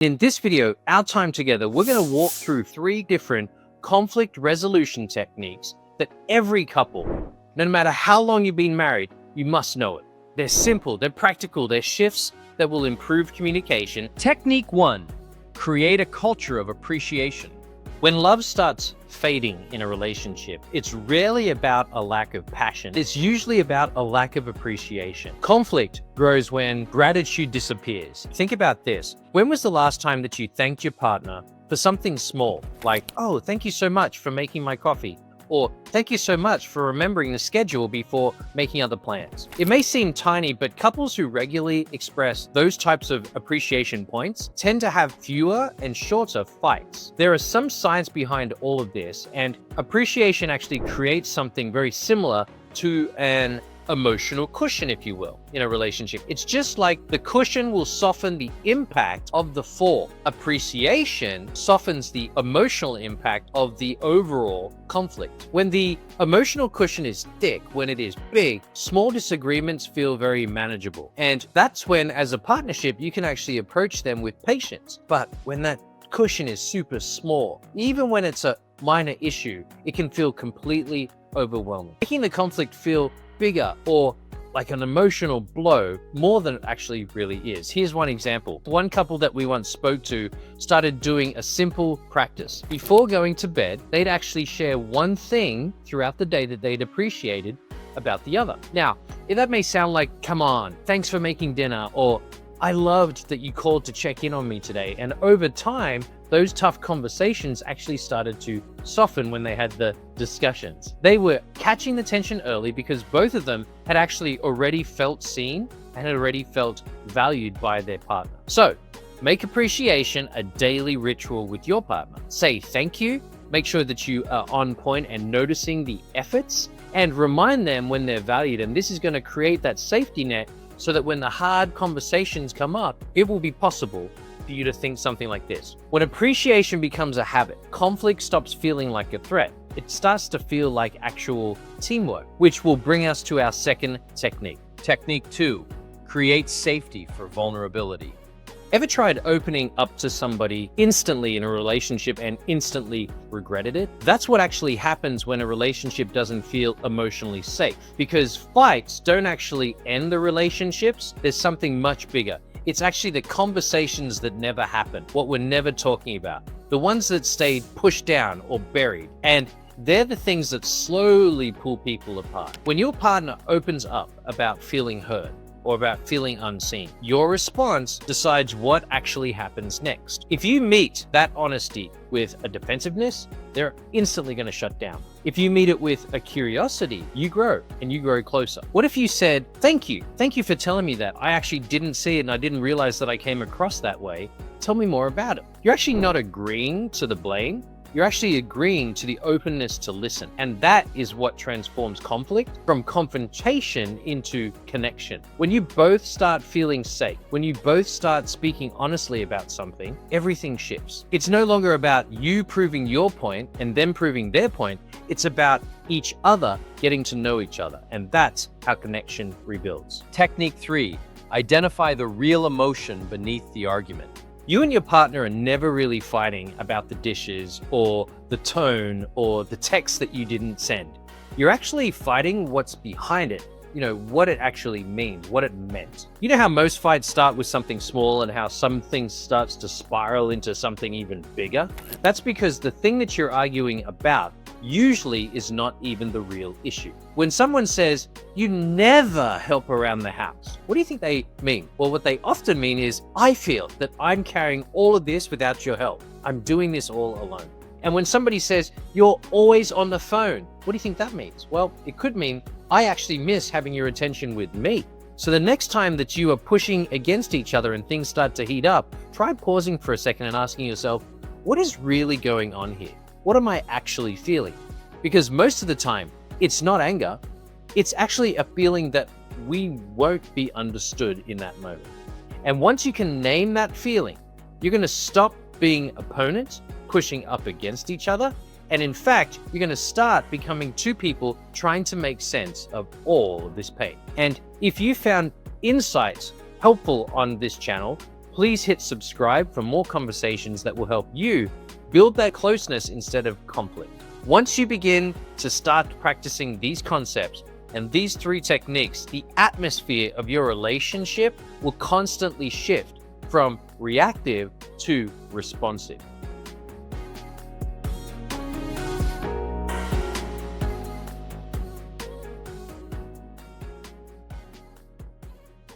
In this video, our time together, we're going to walk through 3 different conflict resolution techniques that every couple, no matter how long you've been married, you must know it. They're simple, they're practical, they're shifts that will improve communication. Technique 1. Create a culture of appreciation. When love starts fading in a relationship, it's rarely about a lack of passion. It's usually about a lack of appreciation. Conflict grows when gratitude disappears. Think about this. When was the last time that you thanked your partner for something small, like, oh, thank you so much for making my coffee? Or thank you so much for remembering the schedule before making other plans. It may seem tiny, but couples who regularly express those types of appreciation points tend to have fewer and shorter fights. There is some science behind all of this, and appreciation actually creates something very similar to an emotional cushion, if you will, in a relationship. It's just like the cushion will soften the impact of the fall. Appreciation softens the emotional impact of the overall conflict. When the emotional cushion is thick, when it is big, small disagreements feel very manageable. And that's when, as a partnership, you can actually approach them with patience. But when that cushion is super small, even when it's a minor issue, it can feel completely overwhelming, making the conflict feel bigger or like an emotional blow more than it actually really is. Here's one example. One couple that we once spoke to started doing a simple practice. Before going to bed, they'd actually share one thing throughout the day that they'd appreciated about the other. Now, if that may sound like, come on, thanks for making dinner, or I loved that you called to check in on me today. And over time, those tough conversations actually started to soften when they had the discussions. They were catching the tension early because both of them had actually already felt seen and had already felt valued by their partner. So make appreciation a daily ritual with your partner. Say thank you, make sure that you are on point and noticing the efforts, and remind them when they're valued. And this is going to create that safety net so that when the hard conversations come up, it will be possible for you to think something like this. When appreciation becomes a habit, conflict stops feeling like a threat. It starts to feel like actual teamwork, which will bring us to our second technique. Technique 2. Create safety for vulnerability. Ever tried opening up to somebody instantly in a relationship and instantly regretted it? That's what actually happens when a relationship doesn't feel emotionally safe. Because fights don't actually end the relationships. There's something much bigger. It's actually the conversations that never happen, what we're never talking about, the ones that stayed pushed down or buried. And they're the things that slowly pull people apart. When your partner opens up about feeling hurt, or about feeling unseen, your response decides what actually happens next. If you meet that honesty with a defensiveness, they're instantly going to shut down. If you meet it with a curiosity, you grow and you grow closer. What if you said, thank you for telling me that. I actually didn't see it and I didn't realize that I came across that way. Tell me more about it. You're actually not agreeing to the blame. You're actually agreeing to the openness to listen. And that is what transforms conflict from confrontation into connection. When you both start feeling safe, when you both start speaking honestly about something, everything shifts. It's no longer about you proving your point and them proving their point. It's about each other getting to know each other. And that's how connection rebuilds. Technique 3. Identify the real emotion beneath the argument. You and your partner are never really fighting about the dishes or the tone or the text that you didn't send. You're actually fighting what's behind it, what it actually means, what it meant. You know how most fights start with something small and how something starts to spiral into something even bigger? That's because the thing that you're arguing about usually is not even the real issue. When someone says, you never help around the house, what do you think they mean? Well, what they often mean is, I feel that I'm carrying all of this without your help. I'm doing this all alone. And when somebody says, you're always on the phone, what do you think that means? Well, it could mean, I actually miss having your attention with me. So the next time that you are pushing against each other and things start to heat up, try pausing for a second and asking yourself, what is really going on here? What am I actually feeling? Because most of the time, it's not anger. It's actually a feeling that we won't be understood in that moment. And once you can name that feeling, you're going to stop being opponents, pushing up against each other. And in fact, you're going to start becoming two people trying to make sense of all of this pain. And if you found insights helpful on this channel, Please hit subscribe for more conversations that will help you build that closeness instead of conflict. Once you begin to start practicing these concepts and these 3 techniques, the atmosphere of your relationship will constantly shift from reactive to responsive.